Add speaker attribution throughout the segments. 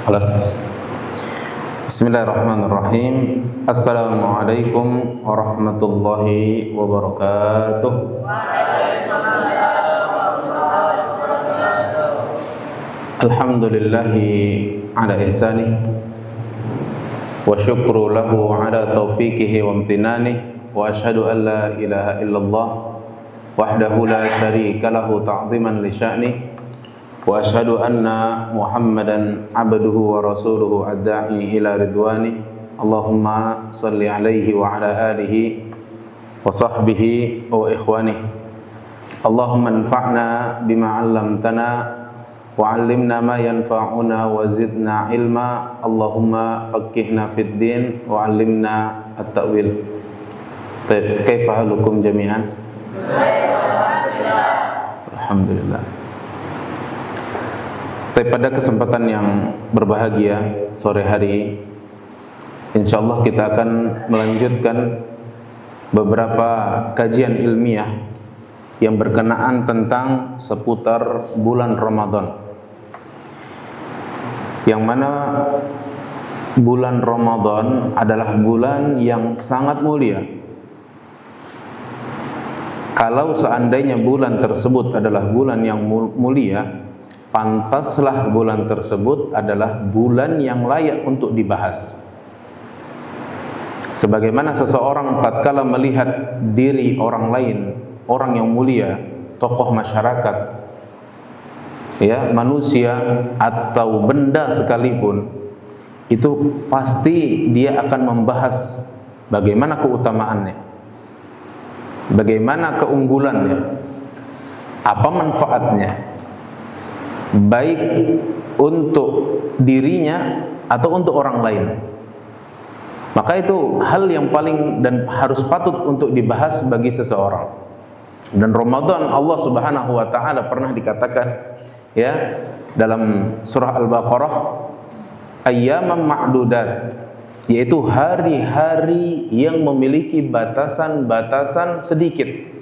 Speaker 1: خلاص. Bismillahirrahmanirrahim. Assalamualaikum warahmatullahi wabarakatuh. Alhamdulillahi ala ihsanih wa syukru lahu ala taufiqihi wa amtinanih wa ashhadu an la ilaha illallah wahdahu la syarika lahu ta'ziman li sya'nih wa ashhadu anna Muhammadan abduhu wa rasuluhu ad-da'i ila ridwani. Allahumma salli alaihi wa ala alihi wa sahbihi wa ikhwani. Allahumma anfa'na bima 'allamtana wa 'allimna ma yanfa'una wa zidna ilma. Allahumma faqqihna fid din wa 'allimna at-ta'wil. Baik, kaifa halukum jami'an? Alhamdulillah. Pada kesempatan yang berbahagia sore hari, insyaallah kita akan melanjutkan beberapa kajian ilmiah yang berkenaan tentang seputar bulan Ramadan, yang mana bulan Ramadan adalah bulan yang sangat mulia. Kalau seandainya bulan tersebut adalah bulan yang mulia, pantaslah bulan tersebut adalah bulan yang layak untuk dibahas. Sebagaimana seseorang tatkala melihat diri orang lain, orang yang mulia, tokoh masyarakat, ya, manusia atau benda sekalipun, itu pasti dia akan membahas bagaimana keutamaannya, bagaimana keunggulannya, apa manfaatnya, baik untuk dirinya atau untuk orang lain. Maka itu hal yang paling dan harus patut untuk dibahas bagi seseorang. Dan Ramadan, Allah Subhanahu wa taala pernah dikatakan, ya, dalam surah Al-Baqarah, ayyaman ma'dudat, yaitu hari-hari yang memiliki batasan-batasan sedikit,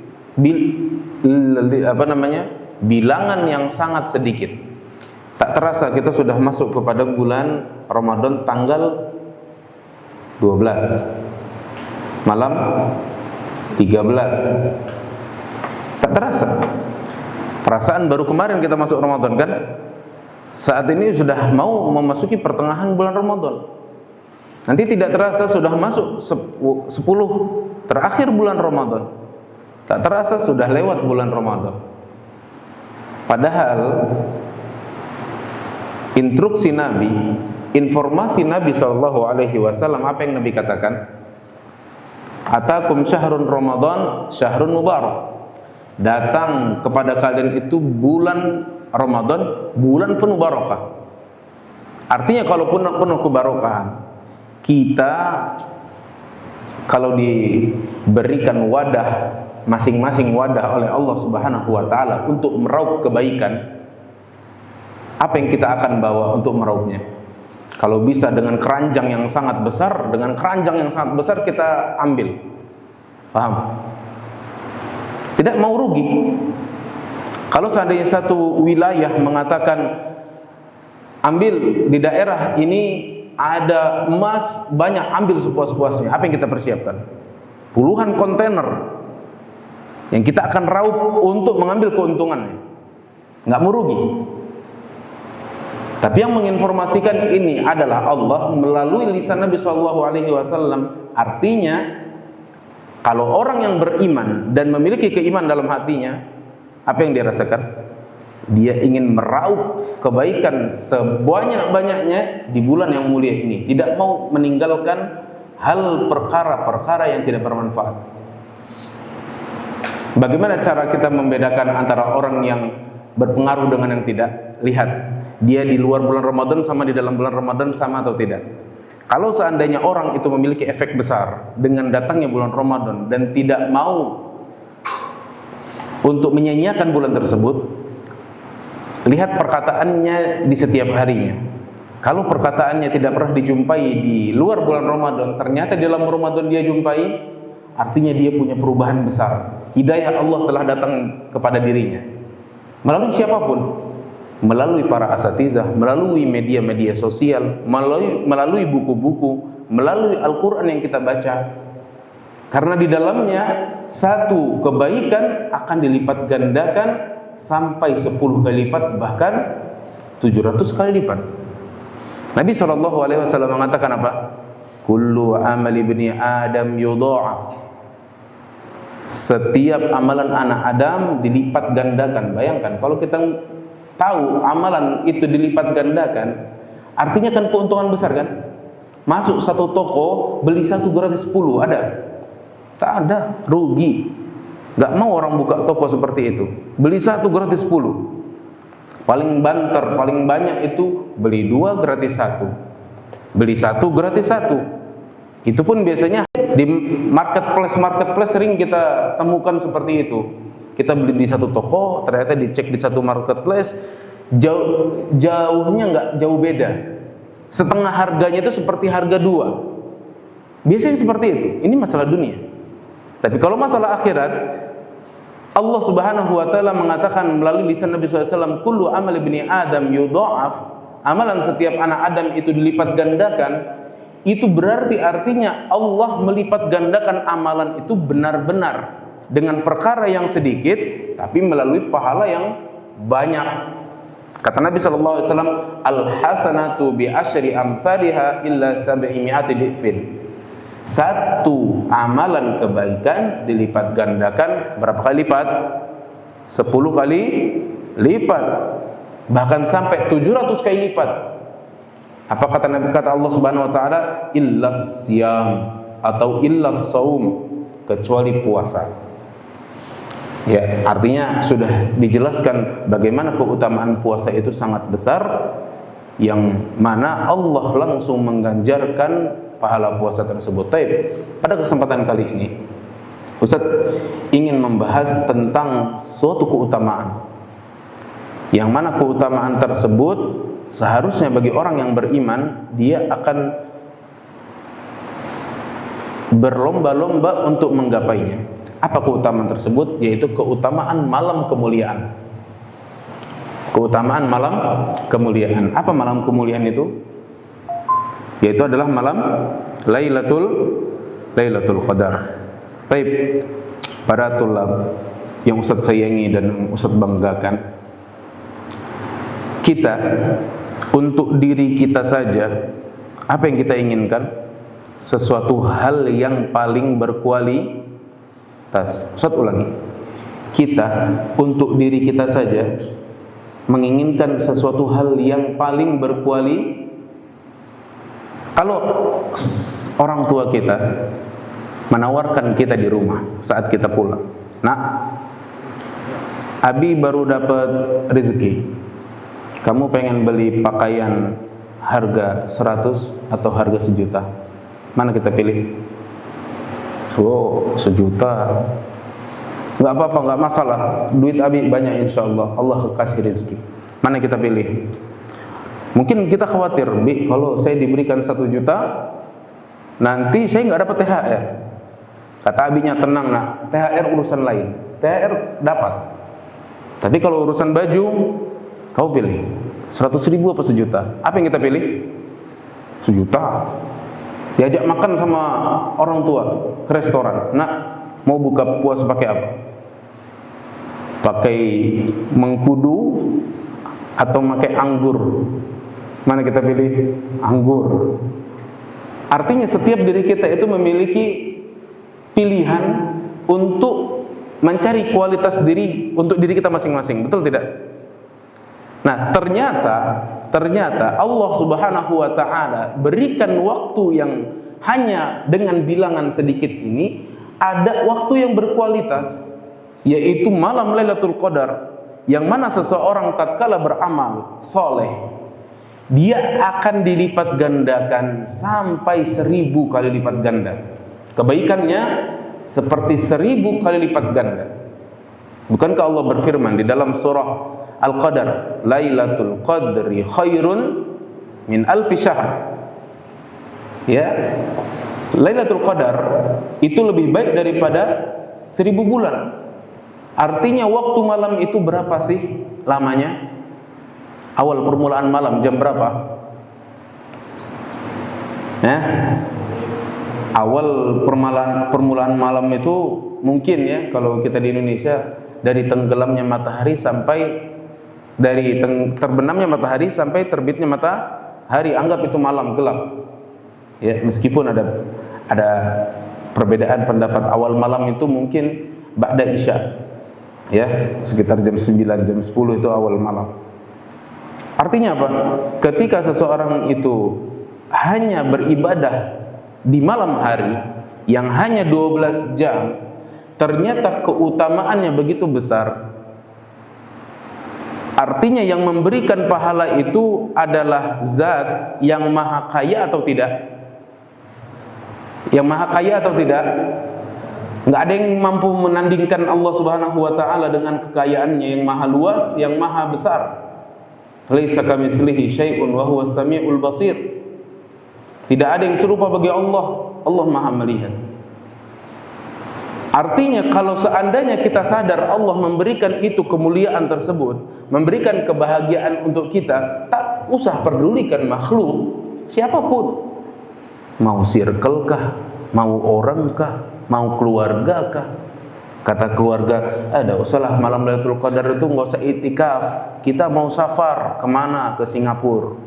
Speaker 1: bilangan yang sangat sedikit. Tak terasa kita sudah masuk kepada bulan Ramadan tanggal 12, malam 13. Tak terasa. Perasaan baru kemarin kita masuk Ramadan, kan? Saat ini sudah mau memasuki pertengahan bulan Ramadan. Nanti tidak terasa sudah masuk 10 terakhir bulan Ramadan. Tak terasa sudah lewat bulan Ramadan. Padahal instruksi Nabi, informasi Nabi SAW, apa yang Nabi katakan? Atakum syahrun Ramadan, syahrun mubarak. Datang kepada kalian itu bulan Ramadan, bulan penuh barakah. Artinya kalau penuh kebarokahan, kita kalau diberikan wadah, masing-masing wadah oleh Allah Subhanahu wa taala untuk meraup kebaikan, apa yang kita akan bawa untuk meraupnya? Kalau bisa dengan keranjang yang sangat besar, kita ambil. Paham? Tidak mau rugi. Kalau seandainya satu wilayah mengatakan, ambil di daerah ini ada emas banyak, ambil sepuas-puasnya, apa yang kita persiapkan? Puluhan kontainer yang kita akan raup untuk mengambil keuntungannya. Nggak mau rugi. Tapi yang menginformasikan ini adalah Allah melalui lisan Nabi SAW. Artinya, kalau orang yang beriman dan memiliki keimanan dalam hatinya, apa yang dia rasakan? Dia ingin meraup kebaikan sebanyak-banyaknya di bulan yang mulia ini. Tidak mau meninggalkan hal perkara-perkara yang tidak bermanfaat. Bagaimana cara kita membedakan antara orang yang berpengaruh dengan yang tidak? Lihat, dia di luar bulan Ramadan sama di dalam bulan Ramadan sama atau tidak? Kalau seandainya orang itu memiliki efek besar dengan datangnya bulan Ramadan dan tidak mau untuk menyia-nyiakan bulan tersebut, lihat perkataannya di setiap harinya. Kalau perkataannya tidak pernah dijumpai di luar bulan Ramadan, ternyata di dalam Ramadan dia jumpai, artinya dia punya perubahan besar. Hidayah Allah telah datang kepada dirinya melalui siapapun. melalui para asatizah, melalui media-media sosial, melalui buku-buku, melalui Al-Quran yang kita baca. Karena di dalamnya satu kebaikan akan dilipat gandakan sampai 10 kali lipat, bahkan 700 kali lipat. Nabi SAW mengatakan apa? Kullu amali ibni Adam yudha'af. Setiap amalan anak Adam dilipat gandakan. Bayangkan kalau kita tahu amalan itu dilipat gandakan, artinya kan keuntungan besar kan? Masuk satu toko, beli satu gratis 10, ada? Tak ada, rugi. Gak mau orang buka toko seperti itu. Beli satu gratis 10. Paling banter, paling banyak itu beli 2 gratis 1. Beli 1 gratis 1. Itu pun biasanya di marketplace sering kita temukan seperti itu. Kita beli di satu toko, ternyata dicek di satu marketplace, jauhnya nggak jauh beda. Setengah harganya itu seperti harga 2. Biasanya seperti itu. Ini masalah dunia. Tapi kalau masalah akhirat, Allah Subhanahu wa taala mengatakan melalui lisan Nabi SAW, kullu amal ibni Adam yudha'af. Amalan setiap anak Adam itu dilipat gandakan. Itu berarti artinya Allah melipat gandakan amalan itu benar-benar dengan perkara yang sedikit, tapi melalui pahala yang banyak. Kata Nabi SAW, al-hasanatu bi asyri amthaliha illa 700 di'fin. Satu amalan kebaikan dilipat gandakan berapa kali lipat? 10 kali lipat, bahkan sampai 700 kali lipat. Apa kata Nabi, kata Allah Subhanahu wa taala, illa siyam atau illa saum, kecuali puasa. Ya, artinya sudah dijelaskan bagaimana keutamaan puasa itu sangat besar, yang mana Allah langsung mengganjarkan pahala puasa tersebut. Taib, pada kesempatan kali ini Ustaz ingin membahas tentang suatu keutamaan, yang mana keutamaan tersebut seharusnya bagi orang yang beriman, dia akan berlomba-lomba untuk menggapainya. Apa keutamaan tersebut? Yaitu keutamaan malam kemuliaan. Keutamaan malam kemuliaan. Apa malam kemuliaan itu? Yaitu adalah malam Lailatul Qadar. Baik, para tulab yang Ustaz sayangi dan Ustaz banggakan, kita untuk diri kita saja, apa yang kita inginkan? Sesuatu hal yang paling berkualitas. Ustaz ulangi. Kita untuk diri kita saja menginginkan sesuatu hal yang paling berkualitas. Kalau orang tua kita menawarkan kita di rumah saat kita pulang, nak, Abi baru dapat rezeki, kamu pengen beli pakaian harga 100 atau harga 1 juta, mana kita pilih? Oh, 1 juta. Nggak apa-apa, nggak masalah, duit Abi banyak insya Allah, Allah kasih rezeki. Mana kita pilih? Mungkin kita khawatir, Bi, kalau saya diberikan 1 juta, nanti saya nggak dapat THR. Kata Abinya, tenang nak, THR urusan lain, THR dapat. Tapi kalau urusan baju, kau pilih 100.000 apa 1 juta? Apa yang kita pilih? 1 juta. Diajak makan sama orang tua ke restoran, nak, mau buka puasa pakai apa? Pakai mengkudu atau pakai anggur? Mana kita pilih? Anggur. Artinya setiap diri kita itu memiliki pilihan untuk mencari kualitas diri untuk diri kita masing-masing. Betul tidak? Nah, ternyata Allah Subhanahu wa taala berikan waktu yang hanya dengan bilangan sedikit ini, ada waktu yang berkualitas, yaitu malam Lailatul Qadar, yang mana seseorang tatkala beramal soleh, dia akan dilipat gandakan sampai 1000 kali lipat ganda. Kebaikannya seperti 1000 kali lipat ganda. Bukankah Allah berfirman di dalam surah Al-Qadar, Lailatul Qadri khairun min alfi syahr. Ya, Lailatul Qadar itu lebih baik daripada 1000 bulan. Artinya waktu malam itu berapa sih lamanya? Awal permulaan malam jam berapa? Awal permulaan malam itu mungkin ya, kalau kita di Indonesia, dari tenggelamnya matahari sampai terbenamnya matahari sampai terbitnya matahari, anggap itu malam gelap. Ya, meskipun ada perbedaan pendapat, awal malam itu mungkin ba'da isya. Ya, sekitar jam 9, jam 10 itu awal malam. Artinya apa? Ketika seseorang itu hanya beribadah di malam hari yang hanya 12 jam, ternyata keutamaannya begitu besar. Artinya yang memberikan pahala itu adalah zat yang maha kaya atau tidak? Yang maha kaya atau tidak? Nggak ada yang mampu menandingkan Allah Subhanahu wa ta'ala dengan kekayaannya yang maha luas, yang maha besar. Laisa kamitslihi syai'un wa huwas samiul basir. Tidak ada yang serupa bagi Allah. Allah maha melihat. Artinya kalau seandainya kita sadar Allah memberikan itu kemuliaan tersebut, memberikan kebahagiaan untuk kita, tak usah pedulikan makhluk siapapun. Mau circle kah, mau orang kah, mau keluarga kah. Kata keluarga, ada usahlah malam Lailatul Qadar itu nggak usah itikaf, kita mau safar kemana, ke Singapura.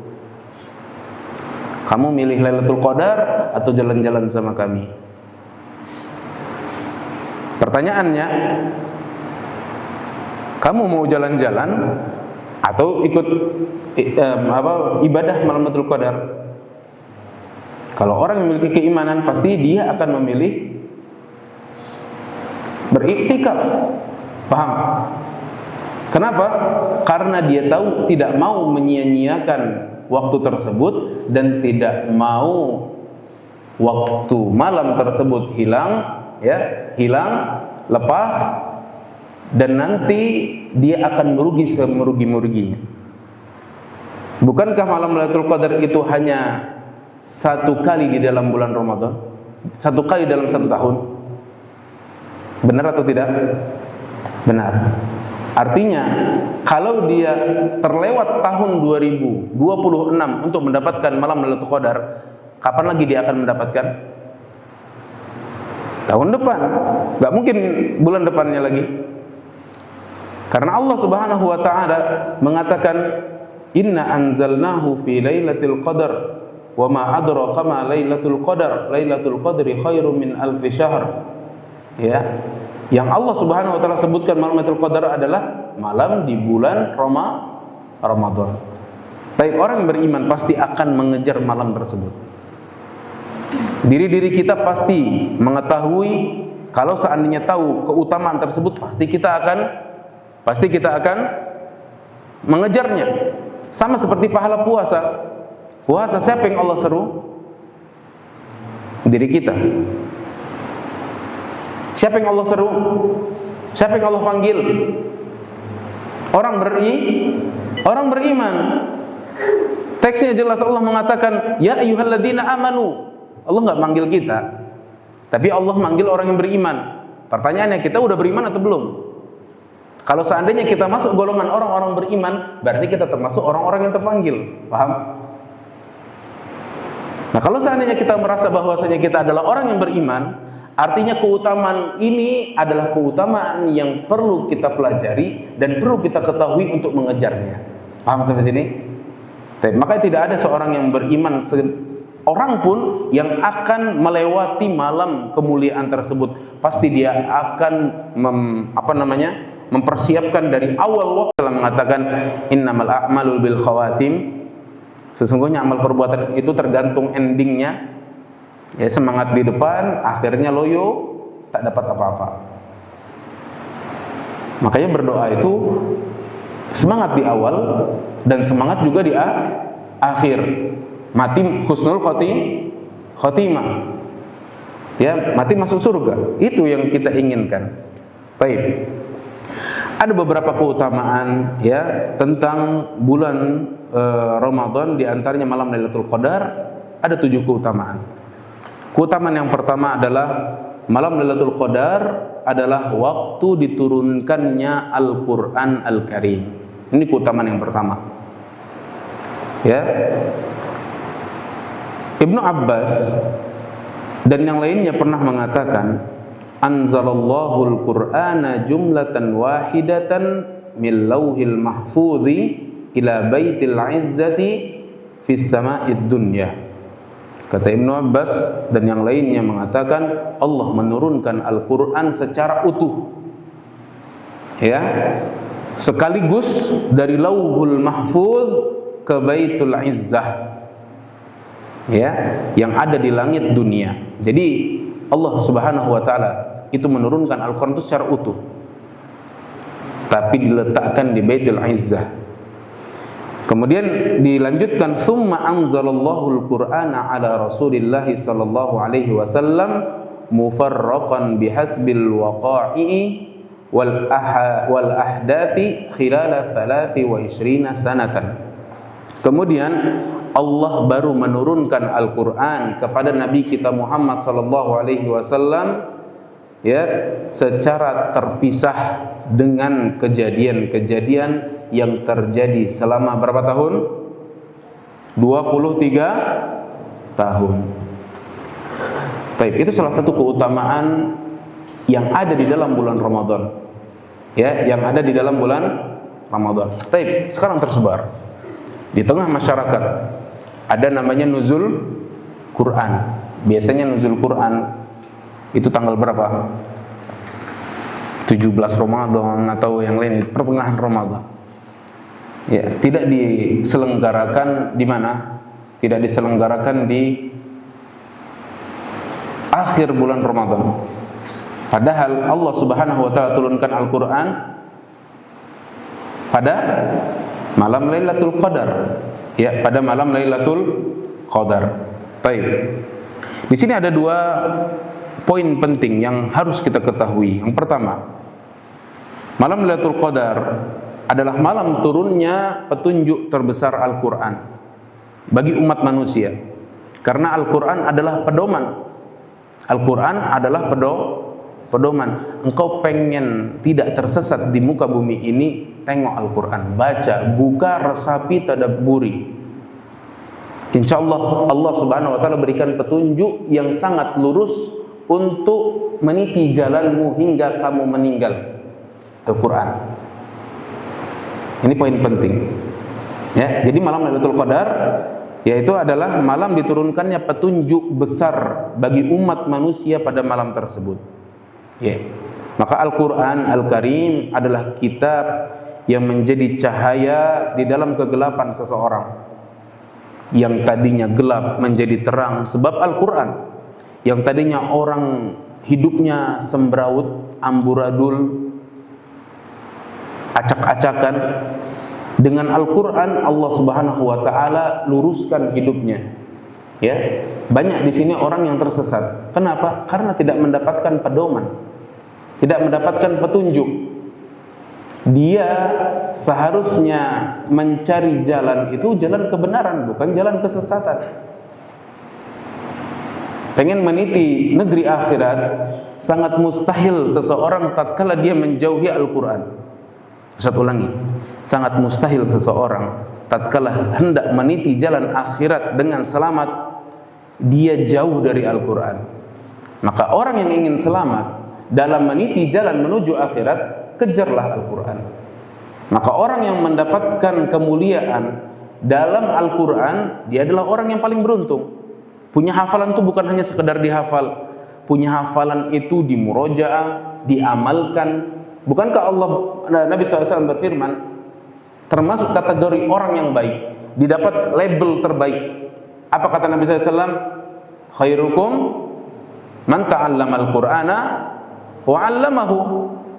Speaker 1: Kamu milih Lailatul Qadar atau jalan-jalan sama kami? Pertanyaannya, kamu mau jalan-jalan atau ikut ibadah malam Lailatul Qadar? Kalau orang yang memiliki keimanan, pasti dia akan memilih beriktikaf. Paham? Kenapa? Karena dia tahu tidak mau menyia-nyiakan waktu tersebut dan tidak mau waktu malam tersebut hilang, lepas, dan nanti dia akan merugi semerugi-meruginya. Bukankah malam Lailatul Qadar itu hanya satu kali di dalam bulan Ramadan? Satu kali dalam satu tahun? Benar atau tidak? Benar. Artinya kalau dia terlewat tahun 2026 untuk mendapatkan malam Lailatul Qadar, kapan lagi dia akan mendapatkan? Tahun depan. Gak mungkin bulan depannya lagi. Karena Allah Subhanahu wa ta'ala mengatakan, inna anzalnahu fi lailatul qadar wa ma adraka ma lailatul qadar, lailatul qadri khairum min alfi syahr. Ya. Yang Allah Subhanahu wa ta'ala sebutkan malam Lailatul Qadar adalah malam di bulan Ramadan. Tapi orang beriman pasti akan mengejar malam tersebut. Diri-diri kita pasti mengetahui, kalau seandainya tahu keutamaan tersebut, pasti kita akan mengejarnya. Sama seperti pahala puasa. Puasa siapa yang Allah seru? Diri kita. Siapa yang Allah seru? Siapa yang Allah panggil? Orang beriman. Teksnya jelas, Allah mengatakan, ya ayyuhalladzina amanu. Allah nggak manggil kita, tapi Allah manggil orang yang beriman. Pertanyaannya, kita udah beriman atau belum? Kalau seandainya kita masuk golongan orang-orang beriman, berarti kita termasuk orang-orang yang terpanggil. Paham? Nah, kalau seandainya kita merasa bahwasanya kita adalah orang yang beriman, artinya keutamaan ini adalah keutamaan yang perlu kita pelajari dan perlu kita ketahui untuk mengejarnya. Paham sampai sini? Maka tidak ada seorang yang beriman, orang pun yang akan melewati malam kemuliaan tersebut. Pasti dia akan mempersiapkan dari awal waktu. Allah mengatakan, innamal a'malu bil khawatim. Sesungguhnya amal perbuatan itu tergantung endingnya. Ya, semangat di depan, akhirnya loyo, tak dapat apa-apa. Makanya berdoa itu semangat di awal dan semangat juga di akhir. Mati husnul khotimah. Ya, mati masuk surga. Itu yang kita inginkan. Baik. Ada beberapa keutamaan ya tentang bulan Ramadan, di antaranya malam Lailatul Qadar ada 7 keutamaan. Keutamaan yang pertama adalah malam Lailatul Qadar adalah waktu diturunkannya Al-Qur'an Al-Karim. Ini keutamaan yang pertama. Ya. Ibnu Abbas dan yang lainnya pernah mengatakan, anzalallahul qur'ana jumlatan wahidatan min lauhil mahfudhi ila baitil izzati fis sama'id dunya. Kata Ibnu Abbas dan yang lainnya mengatakan, Allah menurunkan Al-Qur'an secara utuh, ya, sekaligus dari lauhul mahfudz ke baitul izzah, ya, yang ada di langit dunia. Jadi Allah Subhanahu wa taala itu menurunkan Al-Qur'an itu secara utuh, tapi diletakkan di Baitul Izzah. Kemudian dilanjutkan, summa anzalallahu al-Qur'ana ala Rasulillah sallallahu alaihi wasallam mufarraqan bihasbil waqa'i wal ahdathi khilala 23 sanatan. Kemudian Allah baru menurunkan Al-Qur'an kepada Nabi kita Muhammad sallallahu alaihi wasallam, ya, secara terpisah dengan kejadian-kejadian yang terjadi selama berapa tahun? 23 tahun. Baik, itu salah satu keutamaan yang ada di dalam bulan Ramadan. Ya, yang ada di dalam bulan Ramadan. Baik, sekarang tersebar di tengah masyarakat ada namanya nuzul Quran. Biasanya nuzul Quran itu tanggal berapa? 17 Ramadan atau yang lain, pertengahan Ramadan. Ya, tidak diselenggarakan di mana? Tidak diselenggarakan di akhir bulan Ramadan. Padahal Allah Subhanahu wa taala turunkan Al-Qur'an pada malam Lailatul Qadar. Ya, pada malam Lailatul Qadar. Baik. Di sini ada dua poin penting yang harus kita ketahui. Yang pertama, malam Lailatul Qadar adalah malam turunnya petunjuk terbesar Al-Qur'an bagi umat manusia. Karena Al-Qur'an adalah pedoman. Al-Quran adalah pedoman. Engkau pengen tidak tersesat di muka bumi ini, tengok Al-Quran, baca, buka, resapi, tadabburi. Insya Allah Allah Subhanahu wa taala berikan petunjuk yang sangat lurus untuk meniti jalanmu hingga kamu meninggal. Al-Quran. Ini poin penting. Ya, jadi malam Lailatul Qadar yaitu adalah malam diturunkannya petunjuk besar bagi umat manusia pada malam tersebut. Ya. Maka Al-Qur'an Al-Karim adalah kitab yang menjadi cahaya di dalam kegelapan seseorang. Yang tadinya gelap menjadi terang sebab Al-Qur'an. Yang tadinya orang hidupnya sembraut, amburadul, acak-acakan, dengan Al-Qur'an Allah Subhanahu wa taala luruskan hidupnya. Ya, banyak di sini orang yang tersesat. Kenapa? Karena tidak mendapatkan pedoman, tidak mendapatkan petunjuk. Dia seharusnya mencari jalan itu jalan kebenaran, bukan jalan kesesatan. Pengen meniti negeri akhirat, sangat mustahil seseorang tatkala dia menjauhi Al-Qur'an. Saya ulangi, sangat mustahil seseorang tatkala hendak meniti jalan akhirat dengan selamat, dia jauh dari Al-Quran. Maka orang yang ingin selamat dalam meniti jalan menuju akhirat, kejarlah Al-Quran. Maka orang yang mendapatkan kemuliaan dalam Al-Quran, dia adalah orang yang paling beruntung. Punya hafalan itu bukan hanya sekedar dihafal, punya hafalan itu dimurojaah, diamalkan. Bukankah Allah, Nabi SAW berfirman, termasuk kategori orang yang baik, didapat label terbaik. Apa kata Nabi SAW? Khairukum man ta'allamal Qur'ana wa 'allamahu.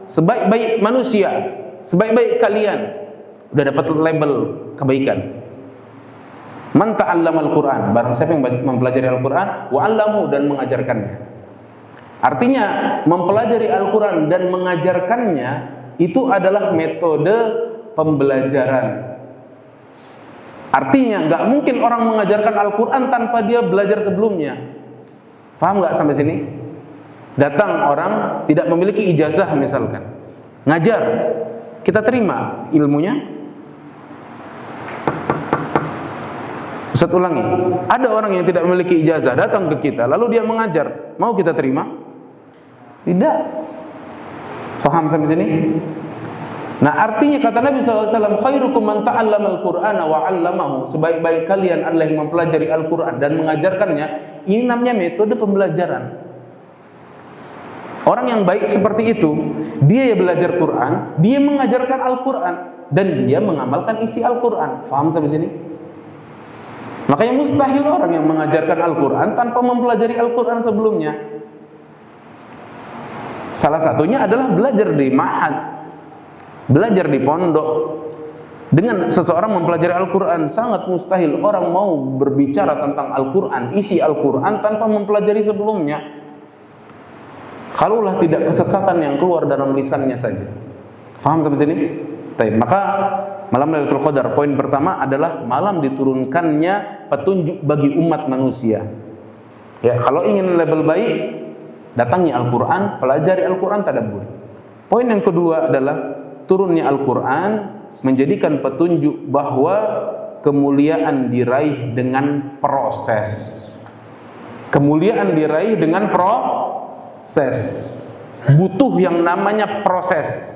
Speaker 1: Sebaik-baik manusia, sebaik-baik kalian, udah dapat label kebaikan. Man ta'allamal Qur'an, barang siapa yang mempelajari Al-Qur'an, wa 'allamahu, dan mengajarkannya. Artinya mempelajari Al-Quran dan mengajarkannya itu adalah metode pembelajaran. Artinya nggak mungkin orang mengajarkan Al-Quran tanpa dia belajar sebelumnya. Paham nggak sampai sini? Datang orang tidak memiliki ijazah misalkan, ngajar, kita terima ilmunya? Ustaz ulangi, ada orang yang tidak memiliki ijazah datang ke kita lalu dia mengajar, mau kita terima? Tidak. Paham sampai sini? Nah, artinya kata Nabi SAW, khairukum man ta'allama al-Qur'ana wa 'allamahu, sebaik-baik kalian adalah yang mempelajari Al-Qur'an dan mengajarkannya. Ini namanya metode pembelajaran. Orang yang baik seperti itu, dia yang belajar Quran, dia mengajarkan Al-Qur'an dan dia mengamalkan isi Al-Qur'an. Paham sampai sini? Makanya mustahil orang yang mengajarkan Al-Qur'an tanpa mempelajari Al-Qur'an sebelumnya. Salah satunya adalah belajar di ma'had, belajar di pondok. Dengan seseorang mempelajari Al-Quran, sangat mustahil orang mau berbicara tentang Al-Quran, isi Al-Quran tanpa mempelajari sebelumnya. Kalaulah tidak kesesatan yang keluar dalam lisannya saja. Paham sampai sini? Baik, maka malam Lailatul Qadar, poin pertama adalah malam diturunkannya petunjuk bagi umat manusia. Ya, kalau ingin label baik, datangi Al-Quran, pelajari Al-Quran, tadabbur. Poin yang kedua adalah turunnya Al-Quran menjadikan petunjuk bahwa kemuliaan diraih dengan proses. Kemuliaan diraih dengan proses. Butuh yang namanya proses,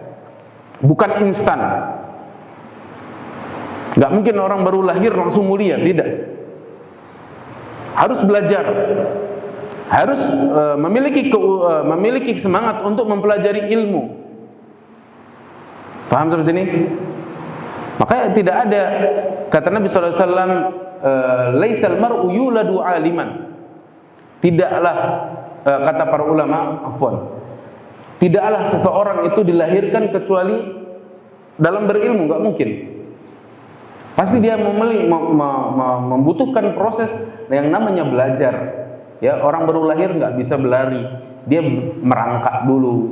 Speaker 1: bukan instan. Gak mungkin orang baru lahir langsung mulia, tidak. Harus belajar, harus memiliki semangat untuk mempelajari ilmu. Paham sampai sini? Makanya tidak ada, kata Nabi SAW, laisal mar'u yuladu aliman. Tidaklah, kata para ulama, tidaklah seseorang itu dilahirkan kecuali dalam berilmu, nggak mungkin. Pasti dia membutuhkan proses yang namanya belajar. Ya, orang baru lahir nggak bisa berlari, dia merangkak dulu,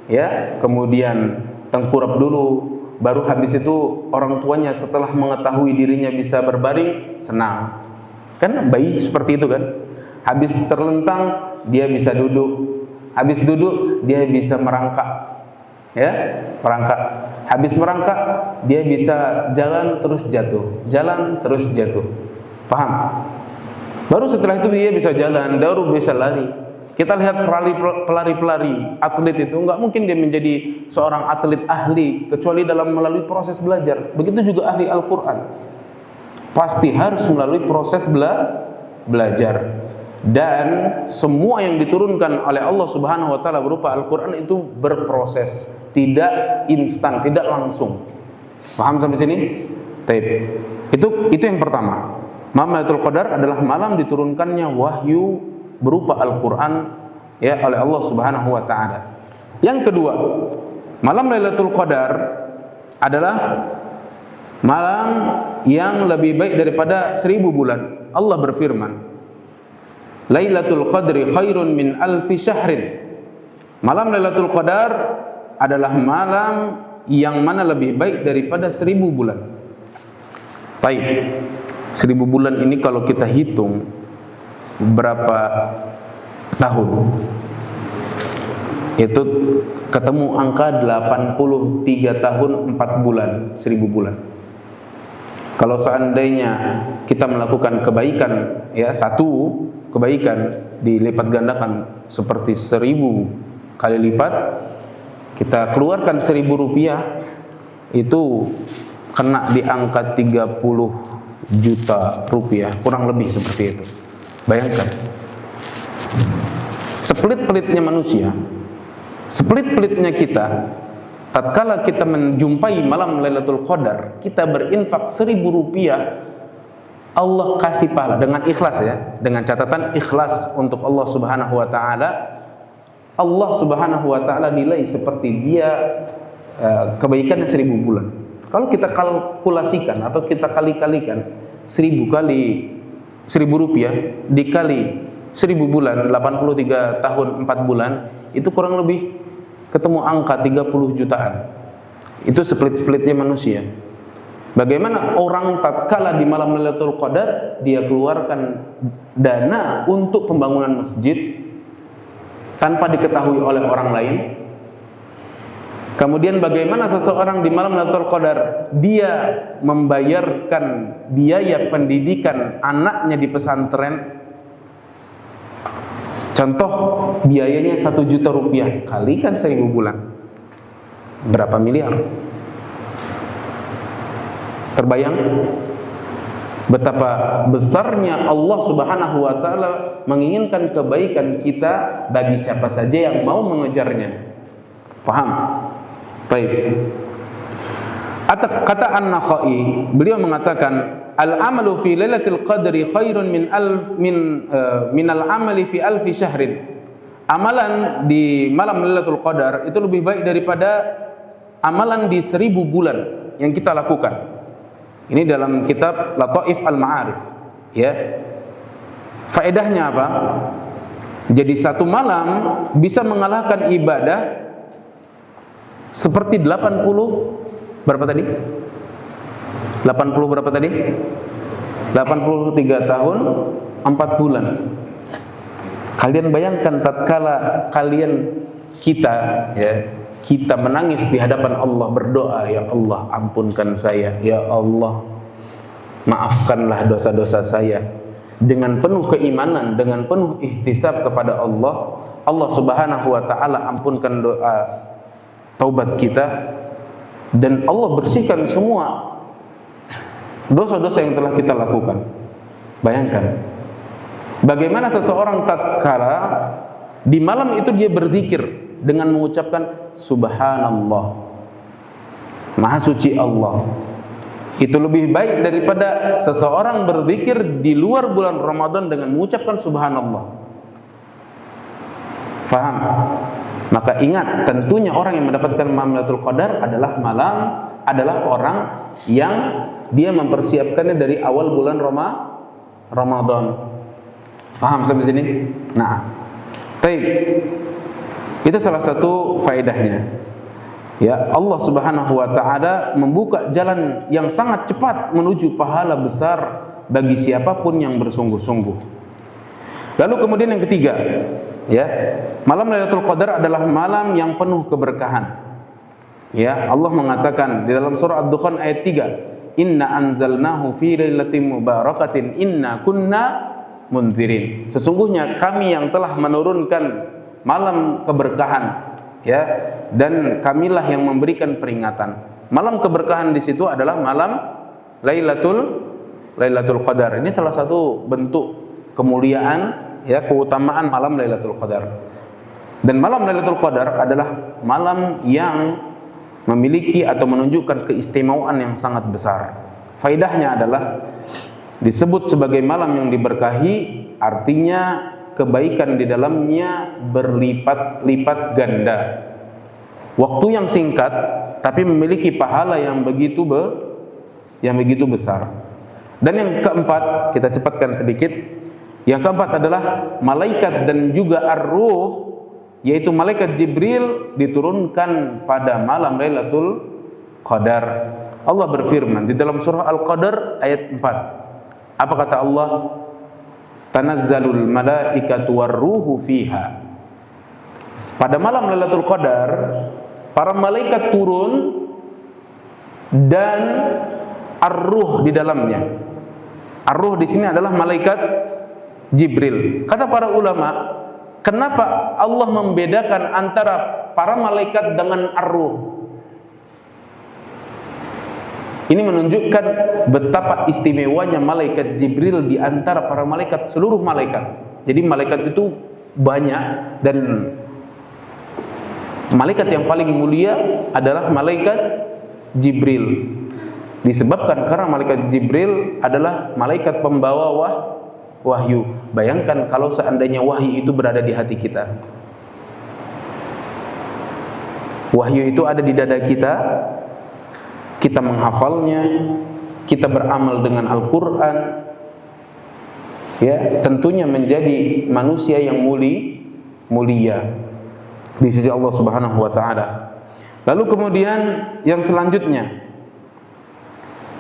Speaker 1: ya, kemudian tengkurap dulu, baru habis itu orang tuanya setelah mengetahui dirinya bisa berbaring, senang. Kan bayi seperti itu kan. Habis terlentang dia bisa duduk, habis duduk dia bisa merangkak, ya, merangkak. Habis merangkak dia bisa jalan terus jatuh, jalan terus jatuh. Paham? Baru setelah itu dia bisa jalan, baru bisa lari. Kita lihat pelari-pelari, atlet itu nggak mungkin dia menjadi seorang atlet ahli kecuali dalam melalui proses belajar. Begitu juga ahli Al-Quran, pasti harus melalui proses belajar. Dan semua yang diturunkan oleh Allah Subhanahu Wa Taala berupa Al-Quran itu berproses, tidak instan, tidak langsung. Paham sampai sini? Itu yang pertama. Malam Lailatul Qadar adalah malam diturunkannya wahyu berupa Al-Quran, ya, oleh Allah Subhanahu Wa Taala. Yang kedua, malam Lailatul Qadar adalah malam yang lebih baik daripada 1000 bulan. Allah berfirman, Lailatul Qadri khairun min alfi syahrin. Malam Lailatul Qadar adalah malam yang mana lebih baik daripada 1000 bulan. Baik, 1000 bulan ini kalau kita hitung berapa tahun, itu ketemu angka 83 tahun 4 bulan, 1000 bulan. Kalau seandainya kita melakukan kebaikan, ya, satu kebaikan dilipat gandakan seperti 1000 kali lipat, kita keluarkan 1000 rupiah, itu kena di angka 30 juta rupiah, kurang lebih seperti itu. Bayangkan, sepelit-pelitnya manusia, sepelit-pelitnya kita, tatkala kita menjumpai malam Lailatul Qadar, kita berinfak 1000 rupiah, Allah kasih pahala dengan ikhlas, ya, dengan catatan ikhlas untuk Allah Subhanahu Wa Taala. Allah Subhanahu Wa Taala nilai seperti dia kebaikannya 1000 bulan. Kalau kita kalkulasikan atau kita kali-kalikan 1000 kali 1000 rupiah dikali 1000 bulan, 83 tahun 4 bulan, itu kurang lebih ketemu angka 30 jutaan. Itu sepelit-pelitnya manusia. Bagaimana orang tatkala di malam Lailatul Qadar dia keluarkan dana untuk pembangunan masjid tanpa diketahui oleh orang lain, Kemudian bagaimana seseorang di malam Lailatul Qadar dia membayarkan biaya pendidikan anaknya di pesantren. Contoh biayanya 1 juta rupiah, kalikan 1000 bulan, berapa miliar? Terbayang betapa besarnya Allah Subhanahu wa taala menginginkan kebaikan kita bagi siapa saja yang mau mengejarnya. Paham? Baik. Kata An-Nakhai, beliau mengatakan al-amalu fi lailatul qadri khairun min al-amali fi alfi syahrin. Amalan di malam Lailatul Qadar itu lebih baik daripada amalan di 1000 bulan yang kita lakukan. Ini dalam kitab Lataif Al-Ma'arif, ya. Faedahnya apa? Jadi satu malam bisa mengalahkan ibadah seperti 80 berapa tadi? 80 berapa tadi? 83 tahun 4 bulan. Kalian bayangkan tatkala kita menangis di hadapan Allah, berdoa, ya Allah ampunkan saya, ya Allah maafkanlah dosa-dosa saya, dengan penuh keimanan, dengan penuh ihtisab kepada Allah, Allah Subhanahu wa taala ampunkan doa taubat kita dan Allah bersihkan semua dosa-dosa yang telah kita lakukan. Bayangkan bagaimana seseorang tatkala di malam itu dia berzikir dengan mengucapkan subhanallah, maha suci Allah. Itu lebih baik daripada seseorang berzikir di luar bulan Ramadan dengan mengucapkan subhanallah. Faham? Maka ingat, tentunya orang yang mendapatkan malam Lailatul Qadar adalah orang yang dia mempersiapkannya dari awal bulan Ramadan. Faham sampai sini? Nah, baik. Itu salah satu faedahnya. Ya, Allah Subhanahu wa taala membuka jalan yang sangat cepat menuju pahala besar bagi siapapun yang bersungguh-sungguh. Lalu kemudian yang ketiga, ya, malam Lailatul Qadar adalah malam yang penuh keberkahan. Ya, Allah mengatakan di dalam surah Ad-Dukhan ayat 3, "Inna anzalnahu fi lailatin mubarakatin inna kunna mundzirin." Sesungguhnya kami yang telah menurunkan malam keberkahan, ya, dan kamilah yang memberikan peringatan. Malam keberkahan di situ adalah malam Lailatul Qadar. Ini salah satu bentuk kemuliaan, ya, keutamaan malam Lailatul Qadar. Dan malam Lailatul Qadar adalah malam yang memiliki atau menunjukkan keistimewaan yang sangat besar. Faedahnya adalah disebut sebagai malam yang diberkahi, artinya kebaikan di dalamnya berlipat-lipat ganda. Waktu yang singkat tapi memiliki pahala yang begitu besar. Dan yang keempat, kita cepatkan sedikit. Yang keempat adalah malaikat dan juga ar-ruh, yaitu malaikat Jibril diturunkan pada malam Lailatul Qadar. Allah berfirman di dalam surah Al-Qadar ayat 4. Apa kata Allah? Tanazzalul malaikatu war-ruhu fiha. Pada malam Lailatul Qadar, para malaikat turun dan ar-ruh di dalamnya. Ar-ruh di sini adalah malaikat Jibril. Kata para ulama, kenapa Allah membedakan antara para malaikat dengan ar-ruh? Ini menunjukkan betapa istimewanya malaikat Jibril di antara para malaikat, seluruh malaikat. Jadi malaikat itu banyak dan malaikat yang paling mulia adalah malaikat Jibril. Disebabkan karena malaikat Jibril adalah malaikat pembawa wahyu. Bayangkan kalau seandainya wahyu itu berada di hati kita. Wahyu itu ada di dada kita. Kita menghafalnya, kita beramal dengan Al-Quran, ya, tentunya menjadi manusia yang mulia di sisi Allah Subhanahu wa taala. Lalu kemudian yang selanjutnya,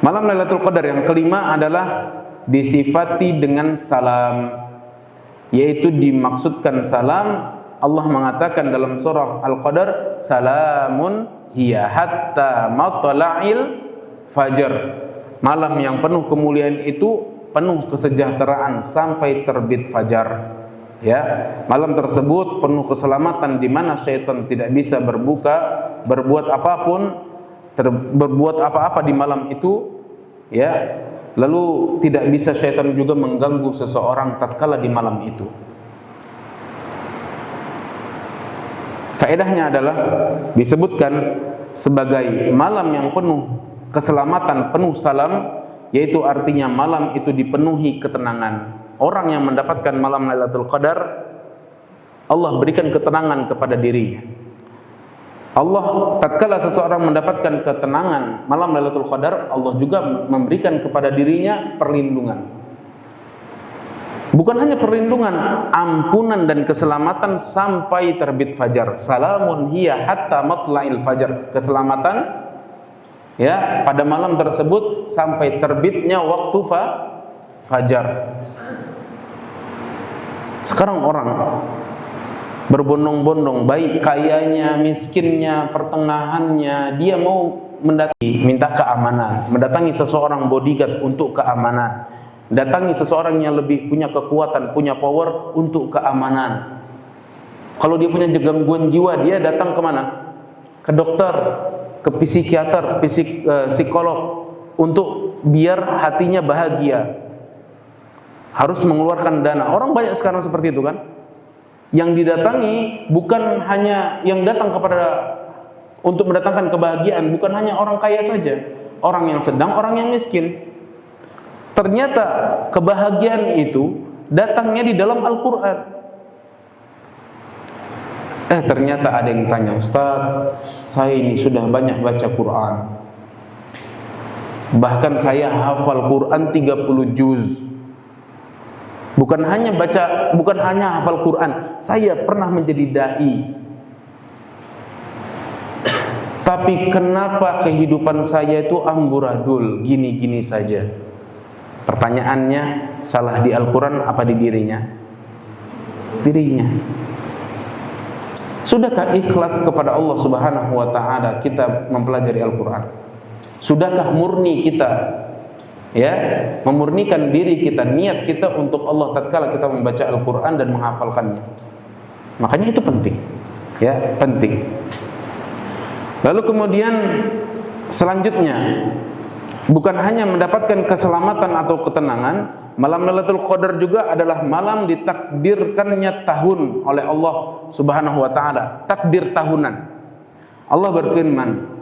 Speaker 1: malam Lailatul Qadar yang kelima adalah disifati dengan salam, yaitu dimaksudkan salam. Allah mengatakan dalam surah Al-Qadar, salamun hiya hatta matla'il fajar. Malam yang penuh kemuliaan itu penuh kesejahteraan sampai terbit fajar. Ya, malam tersebut penuh keselamatan di mana syaitan tidak bisa berbuat apa-apa di malam itu, ya. Lalu tidak bisa syaitan juga mengganggu seseorang tatkala di malam itu. Faedahnya adalah disebutkan sebagai malam yang penuh keselamatan, penuh salam, yaitu artinya malam itu dipenuhi ketenangan. Orang yang mendapatkan malam Lailatul Qadar, Allah berikan ketenangan kepada dirinya. Allah, tatkala seseorang mendapatkan ketenangan malam Lailatul Qadar, Allah juga memberikan kepada dirinya perlindungan. Bukan hanya perlindungan, ampunan dan keselamatan sampai terbit fajar. Salamun hiya hatta matla'il fajar. Keselamatan, ya, pada malam tersebut sampai terbitnya waktu fajar. Sekarang orang berbondong-bondong, baik kayanya, miskinnya, pertengahannya, dia mau minta keamanan, mendatangi seseorang bodyguard untuk keamanan, datangi seseorang yang lebih punya kekuatan, punya power untuk keamanan. Kalau dia punya gangguan jiwa, dia datang kemana? Ke dokter, ke psikiater, psikolog, untuk biar hatinya bahagia. Harus mengeluarkan dana. Orang banyak sekarang seperti itu kan. Yang didatangi bukan hanya yang datang untuk mendatangkan kebahagiaan, bukan hanya orang kaya saja, orang yang sedang, orang yang miskin. Ternyata kebahagiaan itu datangnya di dalam Al-Quran. Ternyata ada yang tanya, Ustaz, saya ini sudah banyak baca Quran, bahkan saya hafal Quran 30 juz. Bukan hanya hafal Quran, saya pernah menjadi dai. Tapi kenapa kehidupan saya itu amburadul, gini-gini saja? Pertanyaannya, salah di Al-Quran apa di dirinya? Dirinya. Sudahkah ikhlas kepada Allah Subhanahu wa ta'ala kita mempelajari Al-Quran? Sudahkah murni kita, ya, memurnikan diri kita, niat kita untuk Allah tatkala kita membaca Al-Quran dan menghafalkannya? Makanya itu penting, ya, penting. Lalu kemudian selanjutnya, bukan hanya mendapatkan keselamatan atau ketenangan, malam Lailatul Qadar juga adalah malam ditakdirkannya tahun oleh Allah Subhanahu wa ta'ala, takdir tahunan. Allah berfirman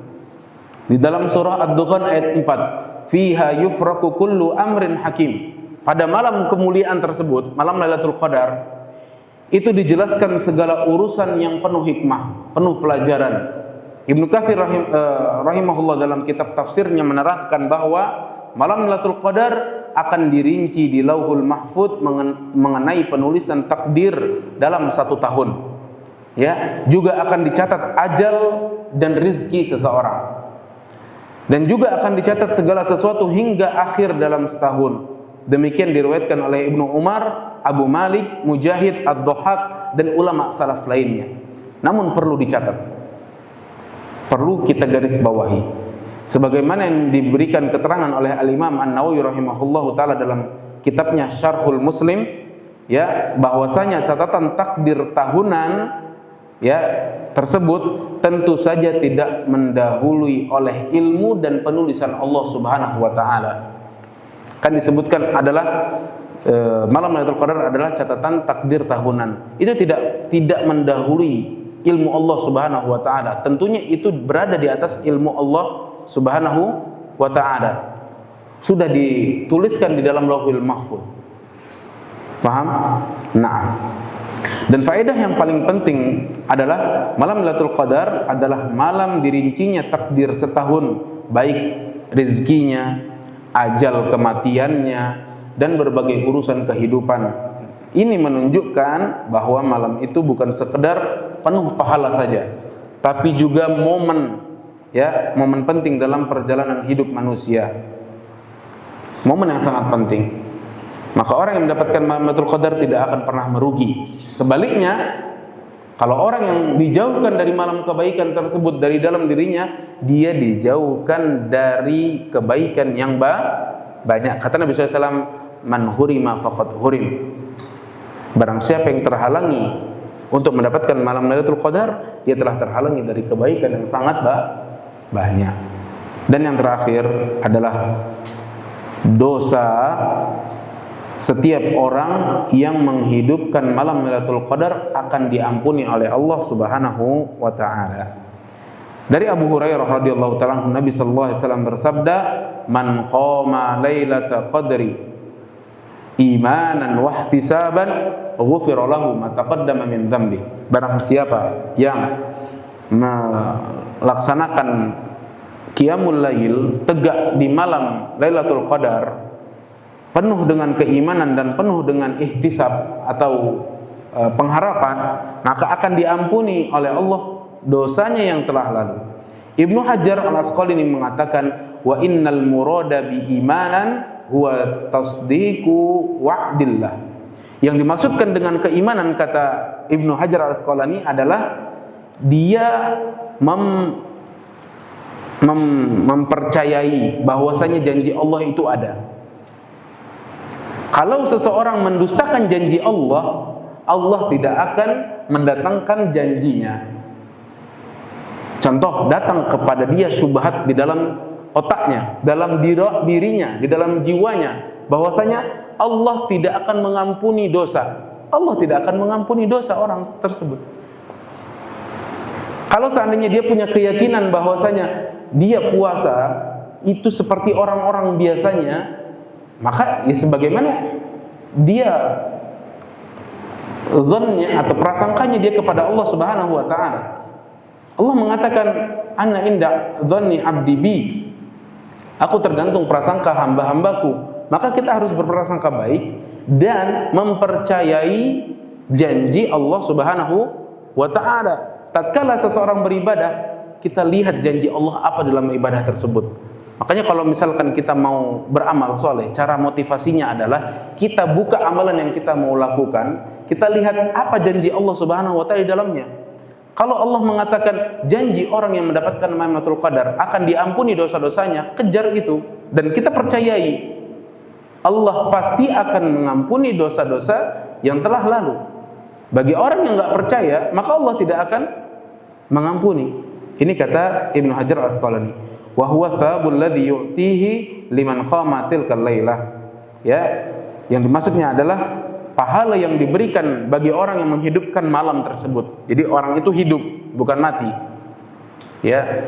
Speaker 1: di dalam surah Ad-Dukhan ayat 4, fiha yufraku kullu amrin hakim. Pada malam kemuliaan tersebut, malam Lailatul Qadar, itu dijelaskan segala urusan yang penuh hikmah, penuh pelajaran. Ibnu Katsir rahimahullah dalam kitab tafsirnya menerangkan bahwa malam Lailatul Qadar akan dirinci di Lauhul Mahfuz mengenai penulisan takdir dalam 1 tahun. Ya, juga akan dicatat ajal dan rizki seseorang. Dan juga akan dicatat segala sesuatu hingga akhir dalam setahun. Demikian diriwayatkan oleh Ibnu Umar, Abu Malik, Mujahid, Ad-Dhahhak dan ulama salaf lainnya. Namun perlu dicatat, perlu kita garis bawahi, sebagaimana yang diberikan keterangan oleh Al-Imam An-Nawawi rahimahullahu taala dalam kitabnya Syarhul Muslim, ya, bahwasanya catatan takdir tahunan, ya, tersebut tentu saja tidak mendahului oleh ilmu dan penulisan Allah Subhanahu wa taala. Kan disebutkan adalah malam Lailatul Qadar adalah catatan takdir tahunan. Itu tidak mendahului ilmu Allah Subhanahu wa taala. Tentunya itu berada di atas ilmu Allah Subhanahu wa taala. Sudah dituliskan di dalam Lauhul Mahfuz. Paham? Nah. Dan faedah yang paling penting adalah malam Lailatul Qadar adalah malam dirincinya takdir setahun, baik rezekinya, ajal kematiannya, dan berbagai urusan kehidupan. Ini menunjukkan bahwa malam itu bukan sekedar penuh pahala saja, tapi juga momen, ya, momen penting dalam perjalanan hidup manusia. Momen yang sangat penting. Maka orang yang mendapatkan malam Lailatul Qadar tidak akan pernah merugi. Sebaliknya, Kalau orang yang dijauhkan dari malam kebaikan tersebut dari dalam dirinya, dia dijauhkan dari kebaikan yang banyak. Kata Nabi SAW, man hurima faqad hurim. Barang siapa yang terhalangi untuk mendapatkan malam Lailatul Qadar, dia telah terhalangi dari kebaikan yang sangat banyak. Dan yang terakhir adalah dosa setiap orang yang menghidupkan malam Lailatul Qadar akan diampuni oleh Allah Subhanahu wa taala. Dari Abu Hurairah radhiyallahu taala Nabi sallallahu alaihi wasallam bersabda, "Man qama lailatul qadri imanan wa ihtisaban, ghufira lahu ma taqaddama min dzambi." Barang siapa yang melaksanakan qiyamul lail, tegak di malam Lailatul Qadar, penuh dengan keimanan dan penuh dengan ihtisab atau pengharapan, maka akan diampuni oleh Allah dosanya yang telah lalu. Ibnu Hajar Al-Asqalani mengatakan, wa innal murada bi imanan huwa tasdiqu wa'dillah. Yang dimaksudkan dengan keimanan, kata Ibnu Hajar Al-Asqalani, adalah dia mempercayai bahwasanya janji Allah itu ada. Kalau seseorang mendustakan janji Allah, Allah tidak akan mendatangkan janjinya. Contoh, datang kepada dia syubhat di dalam otaknya, dalam dirinya, di dalam jiwanya, bahwasanya Allah tidak akan mengampuni dosa. Allah tidak akan mengampuni dosa orang tersebut. Kalau seandainya dia punya keyakinan bahwasanya dia puasa itu seperti orang-orang biasanya, maka ya sebagaimana dia zannya atau prasangkanya dia kepada Allah Subhanahu wa taala. Allah mengatakan, "Ana inda dhanni 'abdi bi." Aku tergantung prasangka hamba-hambaku. Maka kita harus berprasangka baik dan mempercayai janji Allah Subhanahu wa taala. Tatkala seseorang beribadah, kita lihat janji Allah apa dalam ibadah tersebut. Makanya kalau misalkan kita mau beramal soleh, cara motivasinya adalah kita buka amalan yang kita mau lakukan, kita lihat apa janji Allah Subhanahu wa taala di dalamnya. Kalau Allah mengatakan janji orang yang mendapatkan Lailatul Qadar akan diampuni dosa-dosanya, kejar itu dan kita percayai Allah pasti akan mengampuni dosa-dosa yang telah lalu. Bagi orang yang enggak percaya, maka Allah tidak akan mengampuni. Ini kata Ibnu Hajar Al-Asqalani. Wa huwa tsabul ladzi yu'tihi liman qama tilkal lailah. Ya, yang dimaksudnya adalah pahala yang diberikan bagi orang yang menghidupkan malam tersebut. Jadi orang itu hidup, bukan mati. Ya,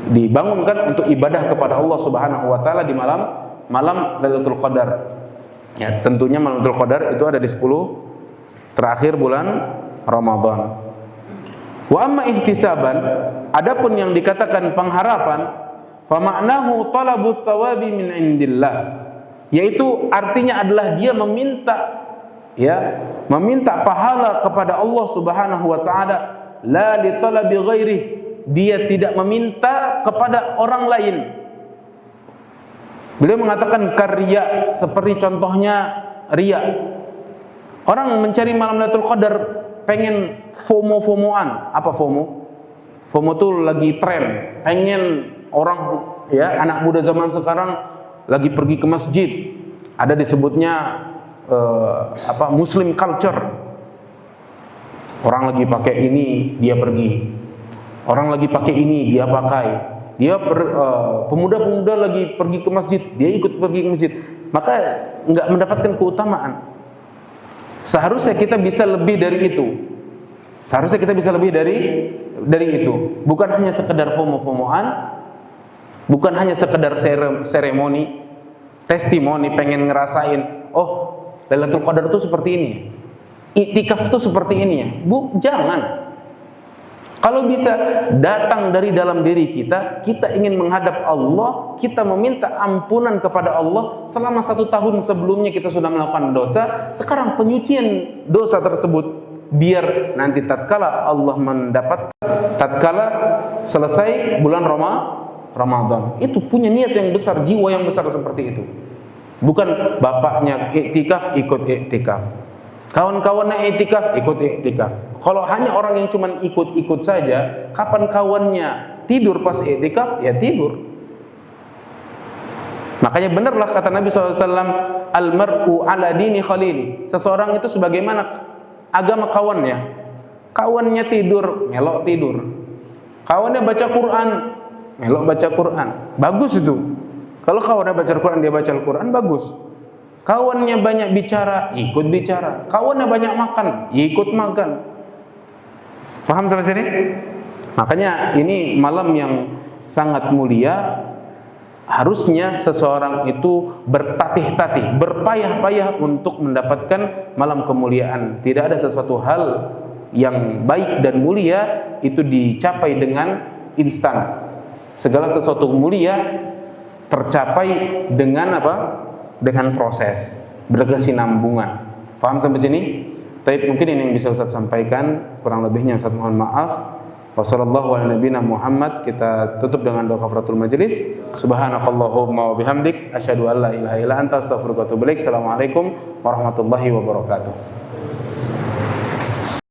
Speaker 1: dibangunkan untuk ibadah kepada Allah Subhanahu wa taala di malam Lailatul Qadar. Ya, tentunya malam Lailatul Qadar itu ada di 10 terakhir bulan Ramadan. Wa amma ihtisaban, adapun yang dikatakan pengharapan, fa ma'nahu talabus thawabi min indillah, yaitu artinya adalah dia meminta pahala kepada Allah Subhanahu wa taala, la li talabi ghairi, dia tidak meminta kepada orang lain. Beliau mengatakan karya, seperti contohnya riya. Orang mencari malam Lailatul Qadar pengen FOMO-FOMOan. Apa FOMO? FOMO itu lagi tren. Pengen orang, ya, anak muda zaman sekarang lagi pergi ke masjid. Ada disebutnya Muslim culture. Orang lagi pakai ini, dia pergi. Orang lagi pakai ini, dia pakai. Pemuda-pemuda lagi pergi ke masjid, dia ikut pergi ke masjid. Maka enggak mendapatkan keutamaan. Seharusnya kita bisa lebih dari itu. Seharusnya kita bisa lebih dari itu. Bukan hanya sekedar FOMO-FOMOan, bukan hanya sekedar seremoni, testimoni, pengen ngerasain, oh, Lailatul Qadar itu seperti ini. Iktikaf itu seperti ini ya. Jangan. Kalau bisa datang dari dalam diri kita, kita ingin menghadap Allah, kita meminta ampunan kepada Allah. Selama 1 tahun sebelumnya kita sudah melakukan dosa, sekarang penyucian dosa tersebut, biar nanti tatkala Allah tatkala selesai bulan Ramadan, itu punya niat yang besar, jiwa yang besar seperti itu. Bukan bapaknya iktikaf ikut iktikaf, Kawan-kawannya iktikaf, ikut iktikaf. Kalau hanya orang yang cuma ikut-ikut saja, kapan kawannya tidur pas iktikaf, ya tidur. Makanya benarlah kata Nabi SAW, al-mar'u ala dini khalili. Seseorang itu sebagaimana agama kawannya. Kawannya tidur, melok tidur. Kawannya baca Quran, melok baca Quran. Bagus itu. Kalau kawannya baca Quran, dia baca Al-Quran, bagus. Kawannya banyak bicara, ikut bicara. Kawannya banyak makan, ikut makan. Paham sampai sini? Makanya ini malam yang sangat mulia. Harusnya seseorang itu bertatih-tatih, berpayah-payah untuk mendapatkan malam kemuliaan. Tidak ada sesuatu hal yang baik dan mulia itu dicapai dengan instan. Segala sesuatu mulia tercapai dengan apa? Dengan proses, berkesinambungan. Paham sampai sini? Tapi mungkin ini yang bisa Ustaz sampaikan, kurang lebihnya Ustaz mohon maaf. Wassallallahu ala nabiyina Muhammad. Kita tutup dengan doa kafaratul majelis. Subhanakallahumma wa bihamdik asyhadu an la ilaha illa anta astaghfiruka wa atubu ilaik. Assalamualaikum warahmatullahi wabarakatuh.